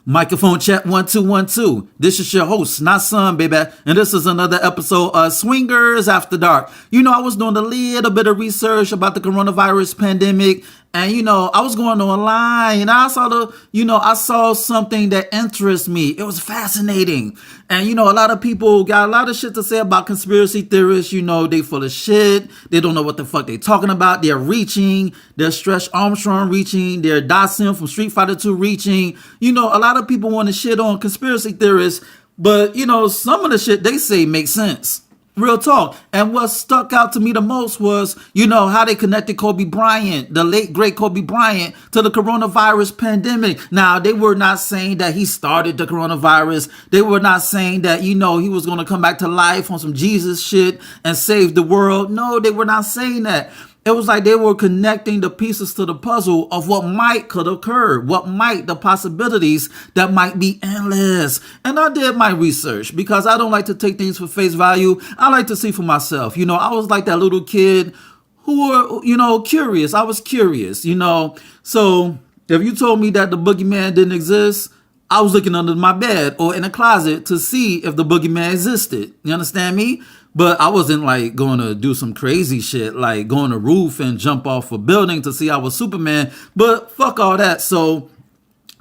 Microphone check 1 2 1 2. This is your host, not son, baby, and this is another episode of Swingers After Dark. I was doing a little bit of research about the coronavirus pandemic, and I was going online, and I saw something that interests me. It was fascinating, and a lot of people got a lot of shit to say about conspiracy theorists. They full of shit. They don't know what the fuck they talking about. They're reaching. They're Stretch Armstrong reaching. They're Dawson from Street Fighter 2 reaching. A lot of people want to shit on conspiracy theorists, but some of the shit they say makes sense. Real talk. And what stuck out to me the most was, how they connected Kobe Bryant, the late great Kobe Bryant, to the coronavirus pandemic. Now, they were not saying that he started the coronavirus. They were not saying that, he was going to come back to life on some Jesus shit and save the world. No, they were not saying that. It was like they were connecting the pieces to the puzzle of what might could occur, the possibilities that might be endless. And I did my research because I don't like to take things for face value. I like to see for myself. I was like that little kid who were, curious. I was curious, So if you told me that the boogeyman didn't exist, I was looking under my bed or in a closet to see if the boogeyman existed. You understand me? But I wasn't like going to do some crazy shit, like go on a roof and jump off a building to see I was Superman. But fuck all that. So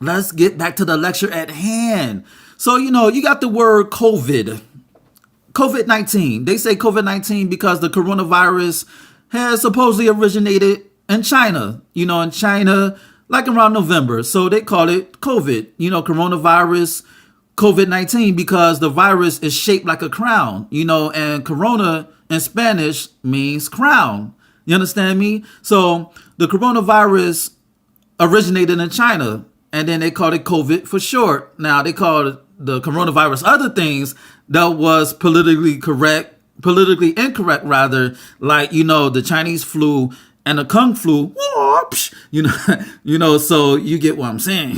let's get back to the lecture at hand. So, you got the word COVID-19. They say COVID-19 because the coronavirus has supposedly originated in China, in China, like around November. So they call it COVID, coronavirus. COVID-19 because the virus is shaped like a crown, and corona in Spanish means crown. You understand me? So the coronavirus originated in China and then they called it COVID for short. Now they called the coronavirus other things that was politically incorrect rather, like, the Chinese flu and the Kung flu, so you get what I'm saying,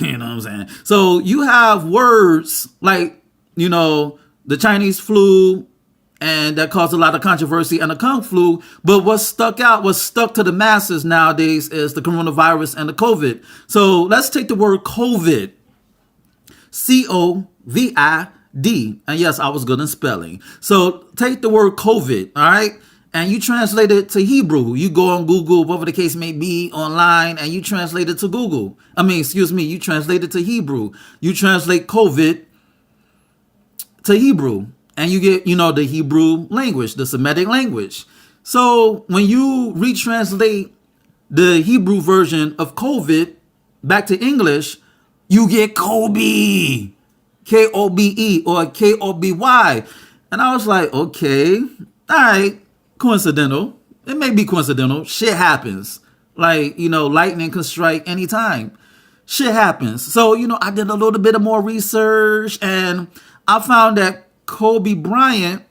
So you have words like, the Chinese flu, and that caused a lot of controversy, and the Kung flu, but what stuck to the masses nowadays is the coronavirus and the COVID. So let's take the word COVID, COVID, and yes, I was good in spelling. So take the word COVID, all right? And you translate it to Hebrew. You go on Google, whatever the case may be, online, and you translate it to you translate it to Hebrew. You translate COVID to Hebrew. And you get, the Hebrew language, the Semitic language. So when you retranslate the Hebrew version of COVID back to English, you get Kobe. Kobe or Koby. And I was like, okay, all right. Coincidental. It may be coincidental. Shit happens. Like, lightning can strike anytime. Shit happens. So, I did a little bit of more research and I found that Kobe Bryant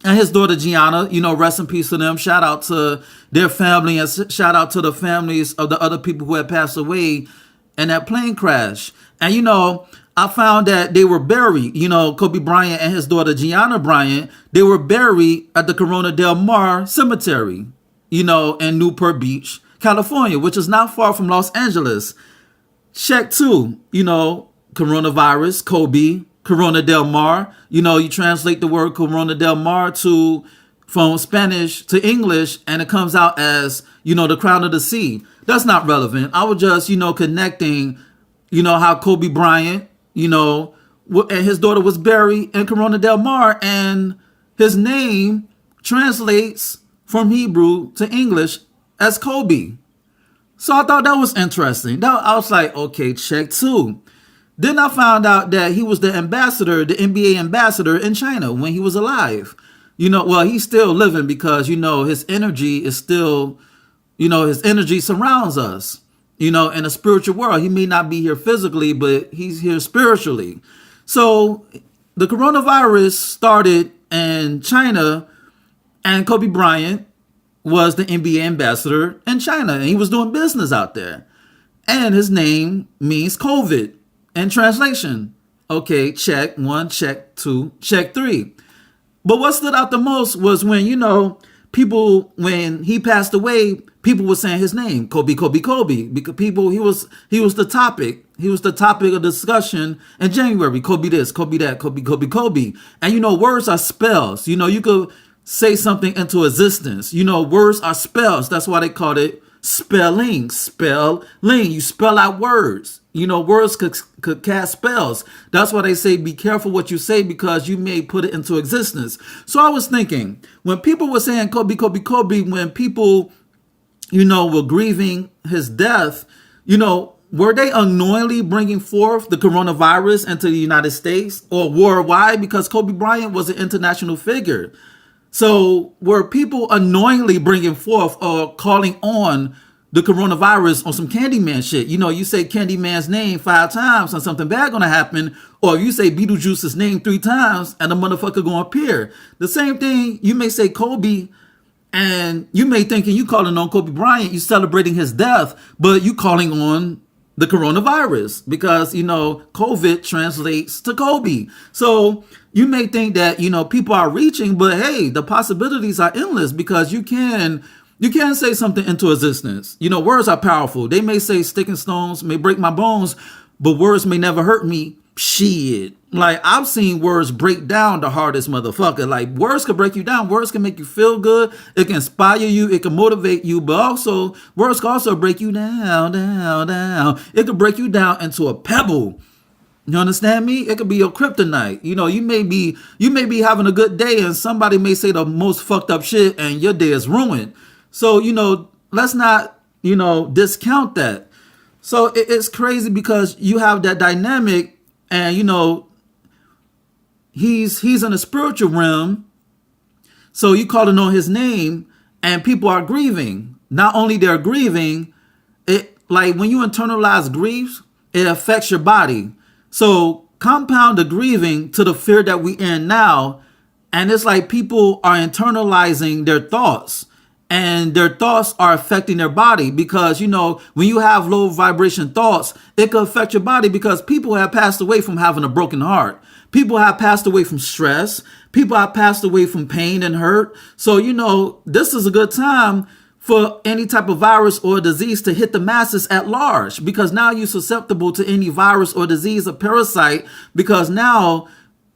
and his daughter Gianna, rest in peace to them. Shout out to their family and shout out to the families of the other people who had passed away in that plane crash. And, I found that they were buried, Kobe Bryant and his daughter Gianna Bryant, they were buried at the Corona del Mar Cemetery, in Newport Beach, California, which is not far from Los Angeles. Check two, coronavirus, Kobe, Corona del Mar. You translate the word Corona del Mar from Spanish to English, and it comes out as, the crown of the sea. That's not relevant. I was just, connecting, how Kobe Bryant, and his daughter was buried in Corona del Mar, and his name translates from Hebrew to English as Kobe. So I thought that was interesting. I was like, okay, check two. Then I found out that he was the NBA ambassador in China when he was alive. He's still living because, his energy is still, his energy surrounds us. In a spiritual world. He may not be here physically, but he's here spiritually. So the coronavirus started in China, and Kobe Bryant was the NBA ambassador in China, and he was doing business out there. And his name means COVID in translation. Okay, check one, check two, check three. But what stood out the most was when, when he passed away, people were saying his name, Kobe, Kobe, Kobe, because people, he was the topic. He was the topic of discussion in January. Kobe this, Kobe that, Kobe, Kobe, Kobe. And words are spells. You could say something into existence. Words are spells. That's why they called it spelling. You spell out words. Words could cast spells. That's why they say be careful what you say, because you may put it into existence. So I was thinking, when people were saying Kobe, Kobe, Kobe, when people, were grieving his death, were they unknowingly bringing forth the coronavirus into the United States or worldwide? Because Kobe Bryant was an international figure. So were people unknowingly bringing forth or calling on the coronavirus on some Candyman shit? You say Candyman's name 5 times and something bad gonna happen, or you say Beetlejuice's name 3 times and the motherfucker gonna appear. The same thing, you may say Kobe, and you may thinking you calling on Kobe Bryant, you celebrating his death, but you calling on the coronavirus because, COVID translates to Kobe. So you may think that, people are reaching, but hey, the possibilities are endless, because you can say something into existence. Words are powerful. They may say stick and stones may break my bones, but words may never hurt me. Shit. Like, I've seen words break down the hardest motherfucker. Like, words can break you down. Words can make you feel good. It can inspire you. It can motivate you. But also, words can also break you down. It could break you down into a pebble. You understand me? It could be your kryptonite. You may be having a good day, and somebody may say the most fucked up shit, and your day is ruined. So, let's not, discount that. So it's crazy, because you have that dynamic, and, he's in a spiritual realm. So you calling on his name, and people are grieving. Not only they're grieving, it, like, when you internalize grief, it affects your body. So compound the grieving to the fear that we in now. And it's like people are internalizing their thoughts, and their thoughts are affecting their body, because, when you have low vibration thoughts, it can affect your body, because people have passed away from having a broken heart. People have passed away from stress. People have passed away from pain and hurt. So, this is a good time for any type of virus or disease to hit the masses at large, because now you're susceptible to any virus or disease or parasite, because now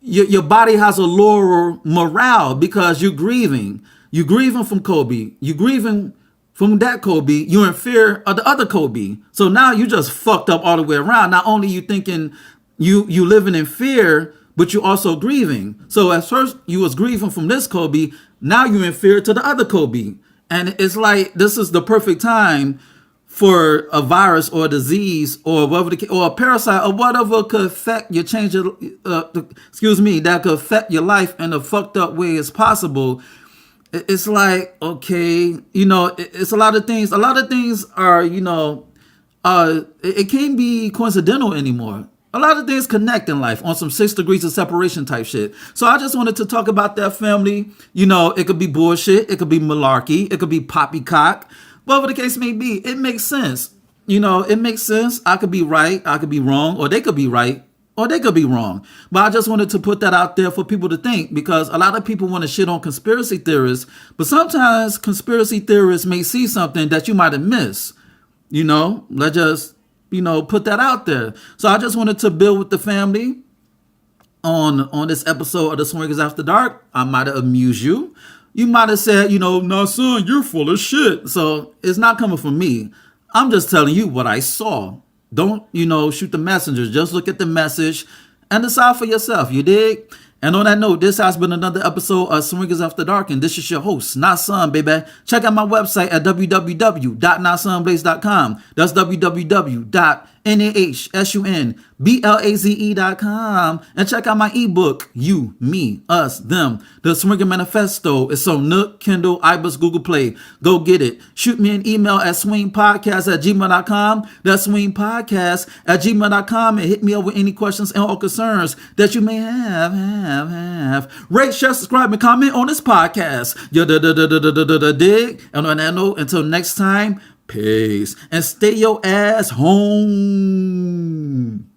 your body has a lower morale, because you're grieving. You're grieving from Kobe. You're grieving from that Kobe. You're in fear of the other Kobe. So now you just fucked up all the way around. Not only you thinking you living in fear, but you also grieving. So at first you was grieving from this Kobe. Now you're in fear to the other Kobe. And it's like, this is the perfect time for a virus or a disease or whatever or a parasite or whatever could affect your that could affect your life in a fucked up way as possible. It's like, okay, it's a lot of things. A lot of things are, it can't be coincidental anymore. A lot of things connect in life on some 6 degrees of separation type shit. So I just wanted to talk about that, family. It could be bullshit. It could be malarkey. It could be poppycock. Whatever the case may be, it makes sense. It makes sense. I could be right. I could be wrong. Or they could be right. Or they could be wrong. But I just wanted to put that out there for people to think, because a lot of people want to shit on conspiracy theorists. But sometimes conspiracy theorists may see something that you might have missed. Let's just put that out there. So I just wanted to build with the family on this episode of The Swingers After Dark. I might have amused you. You might have said, no, son, you're full of shit. So it's not coming from me. I'm just telling you what I saw. Don't, shoot the messengers. Just look at the message and decide for yourself. You dig? And on that note, this has been another episode of Swingers After Dark, and this is your host, Nasun, baby. Check out my website at www.nasunblaze.com. That's www.nahsunblaze.com. And check out my ebook, You, Me, Us, Them, The Swinger Manifesto. It's on Nook, Kindle, iBooks, Google Play. Go get it. Shoot me an email at swingpodcast@gmail.com. That's swingpodcast@gmail.com, and hit me up with any questions and or concerns that you may have. Rate, share, subscribe, and comment on this podcast. Dig. And on that note, until next time, peace. And stay your ass home.